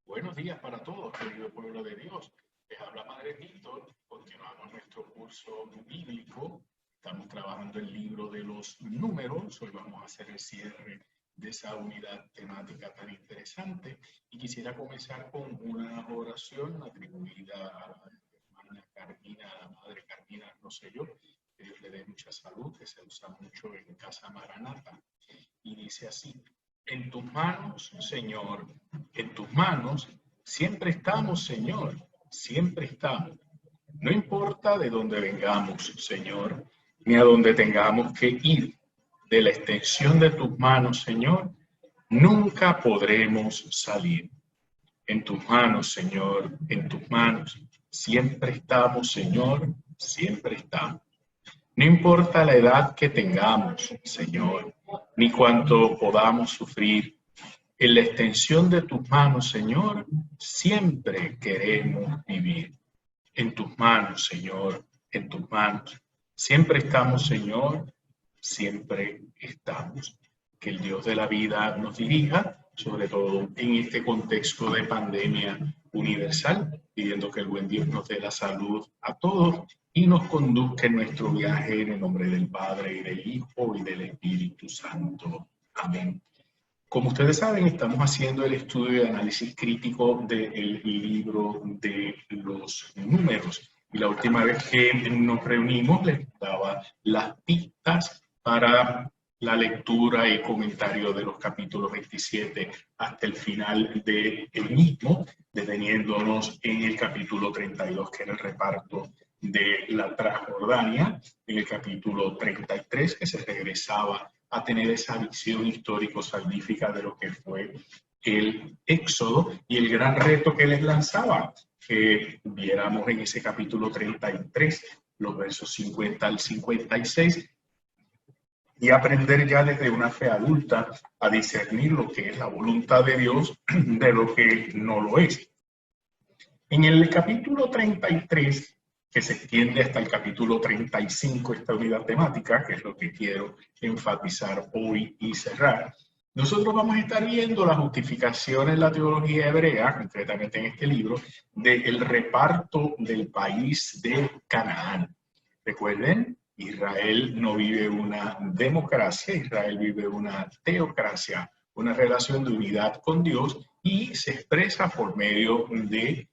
Buenos días para todos, querido pueblo de Dios. Les habla Padre Víctor. Continuamos nuestro curso bíblico. Estamos trabajando el libro de los números. Hoy vamos a hacer el cierre de esa unidad temática tan interesante. Y quisiera comenzar con una oración atribuida a la hermana Carmina, a la madre Carmina Rosselló. Que Dios le dé mucha salud, que se usa mucho en Casa Maranata. Y dice así: en tus manos, Señor, en tus manos siempre estamos, Señor, siempre estamos. No importa de dónde vengamos, Señor, ni a dónde tengamos que ir. De la extensión de tus manos, Señor, nunca podremos salir. En tus manos, Señor, en tus manos siempre estamos, Señor, siempre estamos. No importa la edad que tengamos, Señor, ni cuánto podamos sufrir. En la extensión de tus manos, Señor, siempre queremos vivir. En tus manos, Señor, en tus manos. Siempre estamos, Señor, siempre estamos. Que el Dios de la vida nos dirija, sobre todo en este contexto de pandemia universal, pidiendo que el buen Dios nos dé la salud a todos y nos conduzca en nuestro viaje en el nombre del Padre, y del Hijo, y del Espíritu Santo. Amén. Como ustedes saben, estamos haciendo el estudio y análisis crítico del libro de los números. Y la última vez que nos reunimos les daba las pistas para la lectura y comentario de los capítulos 27 hasta el final del mismo, deteniéndonos en el capítulo 32, que era el reparto de la Transjordania, en el capítulo 33, que se regresaba a tener esa visión histórico-salvífica de lo que fue el Éxodo y el gran reto que les lanzaba, que viéramos en ese capítulo 33, los versos 50 al 56, y aprender ya desde una fe adulta a discernir lo que es la voluntad de Dios de lo que no lo es. En el capítulo 33, que se extiende hasta el capítulo 35, esta unidad temática, que es lo que quiero enfatizar hoy y cerrar, nosotros vamos a estar viendo la justificación en la teología hebrea, concretamente en este libro, del reparto del país de Canaán. Recuerden, Israel no vive una democracia, Israel vive una teocracia, una relación de unidad con Dios, y se expresa por medio de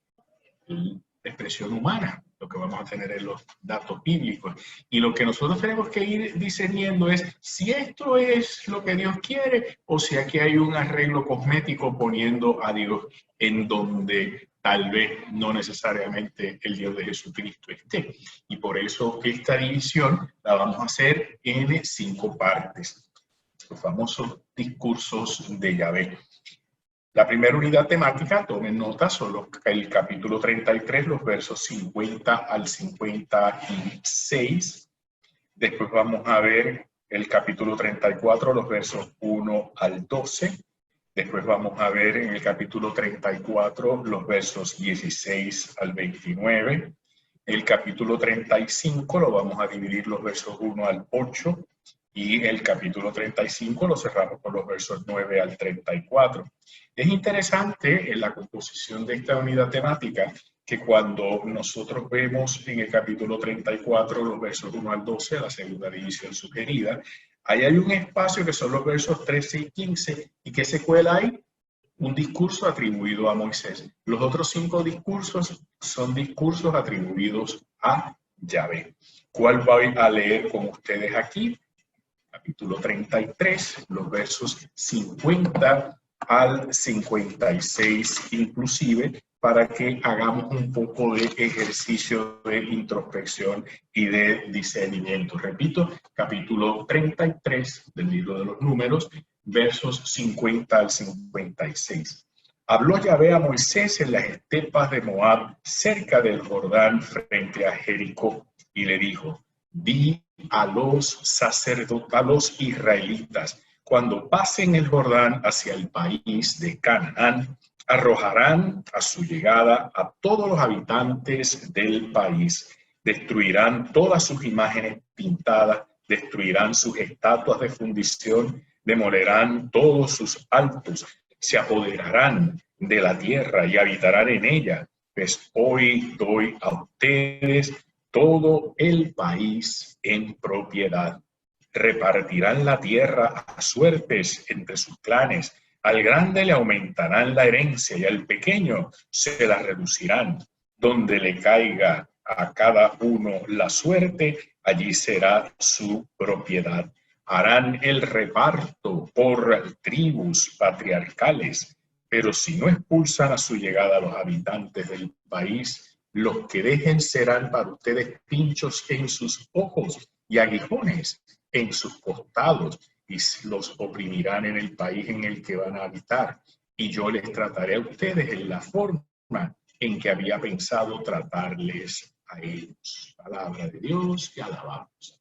expresión humana, lo que vamos a tener en los datos bíblicos. Y lo que nosotros tenemos que ir discerniendo es si esto es lo que Dios quiere o si aquí hay un arreglo cosmético poniendo a Dios en donde tal vez no necesariamente el Dios de Jesucristo esté. Y por eso esta división la vamos a hacer en 5 partes, los famosos discursos de Yahvé. La primera unidad temática, tomen nota, son el capítulo 33, los versos 50 al 56. Después vamos a ver el capítulo 34, los versos 1 al 12. Después vamos a ver en el capítulo 34 los versos 16 al 29. El capítulo 35 lo vamos a dividir los versos 1 al 8. Y el capítulo 35 lo cerramos con los versos 9 al 34. Es interesante en la composición de esta unidad temática que cuando nosotros vemos en el capítulo 34 los versos 1 al 12, la segunda división sugerida, ahí hay un espacio que son los versos 13 y 15, y que se cuela ahí un discurso atribuido a Moisés. Los otros 5 discursos son discursos atribuidos a Yahvé. ¿Cuál voy a leer con ustedes aquí? Capítulo 33, los versos 50 al 56 inclusive, para que hagamos un poco de ejercicio de introspección y de discernimiento. Repito, capítulo 33 del libro de los números, versos 50 al 56. Habló Yahvé a Moisés en las estepas de Moab, cerca del Jordán, frente a Jericó, y le dijo: di a los sacerdotes, a los israelitas, cuando pasen el Jordán hacia el país de Canaán, arrojarán a su llegada a todos los habitantes del país, destruirán todas sus imágenes pintadas, destruirán sus estatuas de fundición, demolerán todos sus altos, se apoderarán de la tierra y habitarán en ella, pues hoy doy a ustedes todo el país en propiedad. Repartirán la tierra a suertes entre sus clanes. Al grande le aumentarán la herencia y al pequeño se la reducirán. Donde le caiga a cada uno la suerte, allí será su propiedad. Harán el reparto por tribus patriarcales, pero si no expulsan a su llegada a los habitantes del país, los que dejen serán para ustedes pinchos en sus ojos y aguijones en sus costados, y los oprimirán en el país en el que van a habitar. Y yo les trataré a ustedes en la forma en que había pensado tratarles a ellos. Palabra de Dios, y alabamos.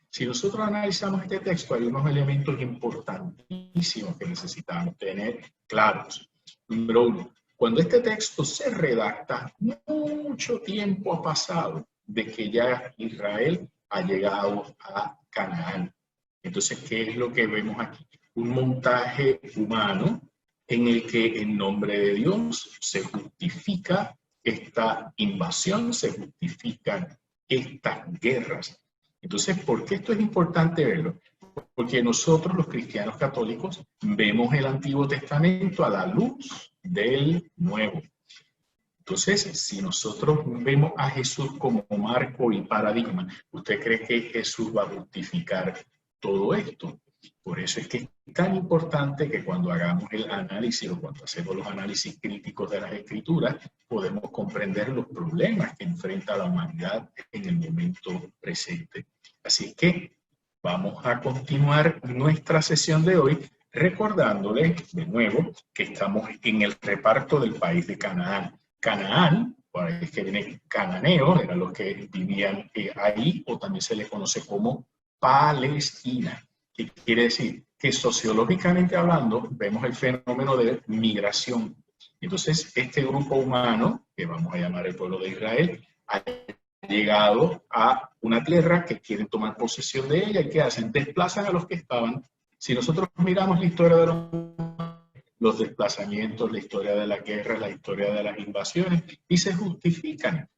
Si nosotros analizamos este texto, hay unos elementos importantísimos que necesitamos tener claros. Número uno, cuando este texto se redacta, mucho tiempo ha pasado de que ya Israel ha llegado a Canaán. Entonces, ¿qué es lo que vemos aquí? Un montaje humano en el que en nombre de Dios se justifica esta invasión, se justifican estas guerras. Entonces, ¿por qué esto es importante verlo? Porque nosotros los cristianos católicos vemos el Antiguo Testamento a la luz del Nuevo. Entonces, si nosotros vemos a Jesús como marco y paradigma, ¿usted cree que Jesús va a justificar todo esto? Por eso es que es tan importante que cuando hagamos el análisis o cuando hacemos los análisis críticos de las Escrituras, podemos comprender los problemas que enfrenta la humanidad en el momento presente. Así que vamos a continuar nuestra sesión de hoy recordándole de nuevo que estamos en el reparto del país de Canaán. Canaán, por ahí es que viene cananeo, eran los que vivían ahí, o también se le conoce como Palestina. ¿Qué quiere decir? Que sociológicamente hablando, vemos el fenómeno de migración. Entonces, este grupo humano, que vamos a llamar el pueblo de Israel, ha llegado a una tierra que quieren tomar posesión de ella y ¿qué hacen? Desplazan a los que estaban. Si nosotros miramos la historia de los desplazamientos, la historia de la guerra, la historia de las invasiones, y se justifican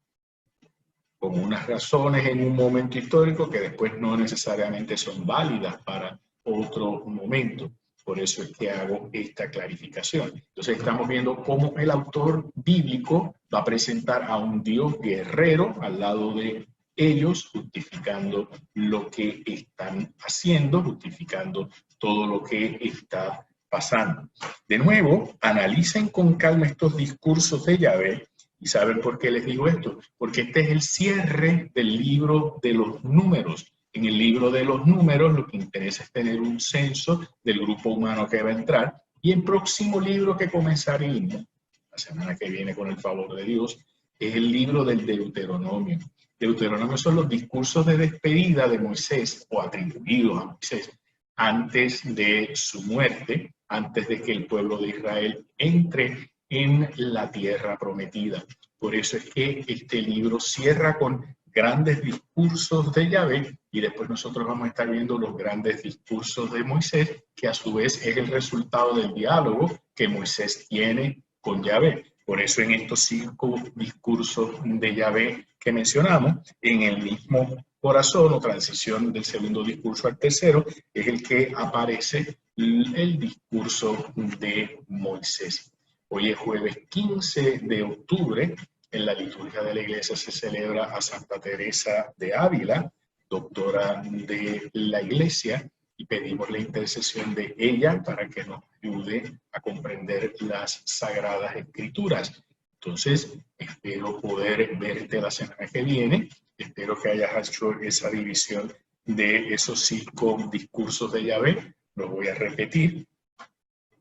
con unas razones en un momento histórico que después no necesariamente son válidas para otro momento. Por eso es que hago esta clarificación. Entonces estamos viendo cómo el autor bíblico va a presentar a un Dios guerrero al lado de ellos, justificando lo que están haciendo, justificando todo lo que está pasando. De nuevo, analicen con calma estos discursos de Yahvé. ¿Y saben por qué les digo esto? Porque este es el cierre del libro de los números. En el libro de los números lo que interesa es tener un censo del grupo humano que va a entrar. Y el próximo libro que comenzaremos, la semana que viene con el favor de Dios, es el libro del Deuteronomio. Deuteronomio son los discursos de despedida de Moisés o atribuidos a Moisés antes de su muerte, antes de que el pueblo de Israel entre en la tierra prometida. Por eso es que este libro cierra con grandes discursos de Yahvé y después nosotros vamos a estar viendo los grandes discursos de Moisés, que a su vez es el resultado del diálogo que Moisés tiene con Yahvé. Por eso en estos 5 discursos de Yahvé que mencionamos, en el mismo corazón o transición del segundo discurso al tercero, es el que aparece el discurso de Moisés. Hoy es jueves 15 de octubre. En la liturgia de la iglesia se celebra a Santa Teresa de Ávila, doctora de la iglesia, y pedimos la intercesión de ella para que nos ayude a comprender las sagradas escrituras. Entonces, espero poder verte la semana que viene. Espero que hayas hecho esa división de esos 5 discursos de Yahvé. Los voy a repetir.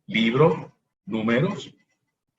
Libro, números.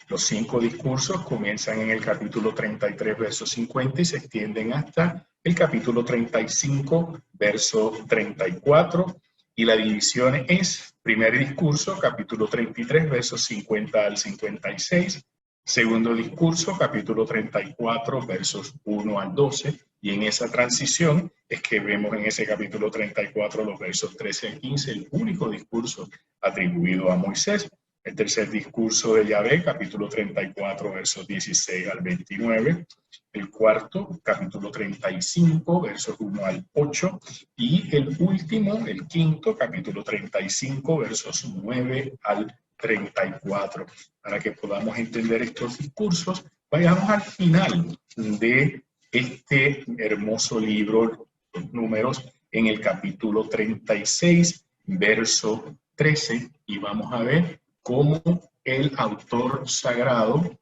Los 5 discursos comienzan en el capítulo 33, verso 50 y se extienden hasta el capítulo 35, verso 34. Y la división es, primer discurso, capítulo 33, versos 50 al 56. Segundo discurso, capítulo 34, versos 1 al 12. Y en esa transición es que vemos en ese capítulo 34 los versos 13 al 15, el único discurso atribuido a Moisés. El tercer discurso de Yahvé, capítulo 34, versos 16 al 29. El cuarto, capítulo 35, versos 1 al 8. Y el último, el quinto, capítulo 35, versos 9 al 34. Para que podamos entender estos discursos, vayamos al final de este hermoso libro, los Números, en el capítulo 36, verso 13, y vamos a ver cómo el autor sagrado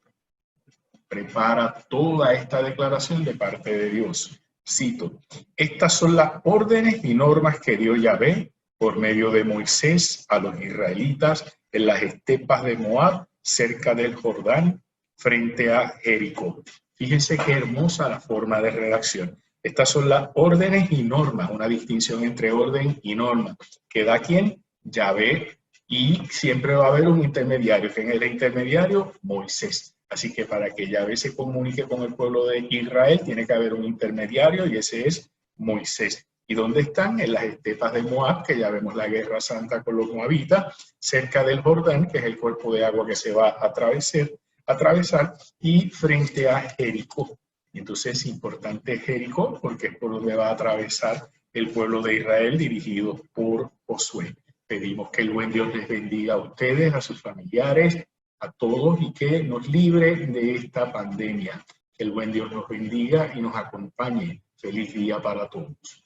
prepara toda esta declaración de parte de Dios. Cito: estas son las órdenes y normas que dio Yahvé por medio de Moisés a los israelitas en las estepas de Moab, cerca del Jordán, frente a Jericó. Fíjense qué hermosa la forma de redacción. Estas son las órdenes y normas, una distinción entre orden y norma, que da ¿quién? Yahvé, y siempre va a haber un intermediario. ¿Quién es el intermediario? Moisés. Así que para que Yahvé se comunique con el pueblo de Israel, tiene que haber un intermediario y ese es Moisés. ¿Y dónde están? En las estepas de Moab, que ya vemos la guerra santa con los moabitas, cerca del Jordán, que es el cuerpo de agua que se va a atravesar, y frente a Jericó. Entonces es importante Jericó porque es por donde va a atravesar el pueblo de Israel dirigido por Josué. Pedimos que el buen Dios les bendiga a ustedes, a sus familiares, a todos, y que nos libre de esta pandemia. Que el buen Dios nos bendiga y nos acompañe. Feliz día para todos.